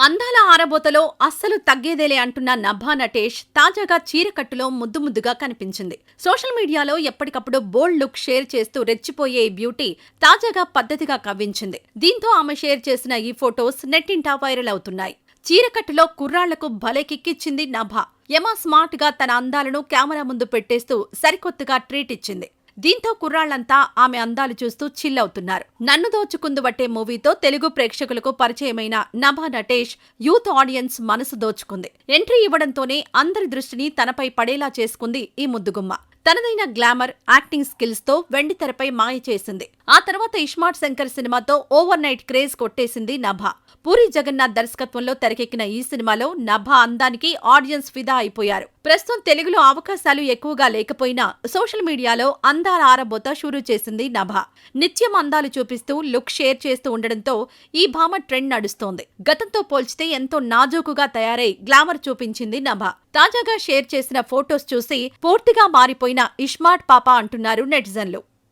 అందాల ఆరబోతలో అస్సలు తగ్గేదేలే అంటున్న నభా నటేష్ తాజాగా చీరకట్టులో ముద్దుగా కనిపించింది. సోషల్ మీడియాలో ఎప్పటికప్పుడు బోల్డ్ లుక్ షేర్ చేస్తూ రెచ్చిపోయే ఈ బ్యూటీ తాజాగా పద్ధతిగా కవ్వించింది. దీంతో ఆమె షేర్ చేసిన ఈ ఫొటోస్ నెట్టింటా వైరల్ అవుతున్నాయి. చీరకట్టులో కుర్రాళ్లకు భలే కిక్కిచ్చింది నభా. యమా స్మార్ట్ గా తన అందాలను కెమెరా ముందు పెట్టేస్తూ సరికొత్తగా ట్రీట్ ఇచ్చింది. దీంతో కుర్రాళ్లంతా ఆమె అందాలు చూస్తూ చిల్లవుతున్నారు. నన్ను దోచుకుందువట్టే మూవీతో తెలుగు ప్రేక్షకులకు పరిచయమైన నభా నటేష్ యూత్ ఆడియన్స్ మనసు దోచుకుంది. ఎంట్రీ ఇవ్వడంతోనే అందరి దృష్టిని తనపై పడేలా చేసుకుంది ఈ ముద్దుగుమ్మ. తనదైన గ్లామర్, యాక్టింగ్ స్కిల్స్ తో వెండితెరపై మాయ చేసింది. ఆ తర్వాత ఇస్మార్ట్ శంకర్ సినిమాతో ఓవర్ నైట్ క్రేజ్ కొట్టేసింది నభా. పూరి జగన్నాథ్ దర్శకత్వంలో తెరకెక్కిన ఈ సినిమాలో నభా అందానికి ఆడియన్స్ ఫిదా అయిపోయారు. ప్రస్తుతం తెలుగులో అవకాశాలు ఎక్కువగా లేకపోయినా సోషల్ మీడియాలో అందాల ఆరబోత షురూ చేసింది నభా. నిత్యం అందాలు చూపిస్తూ లుక్ షేర్ చేస్తూ ఉండడంతో ఈ భామ ట్రెండ్ నడుస్తోంది. గతంతో పోల్చితే ఎంతో నాజూకుగా తయారై గ్లామర్ చూపించింది నభా. తాజాగా షేర్ చేసిన ఫోటోస్ చూసి పూర్తిగా మారిపోయిన ఇస్మార్ట్ పాప అంటున్నారు నెటిజన్లు.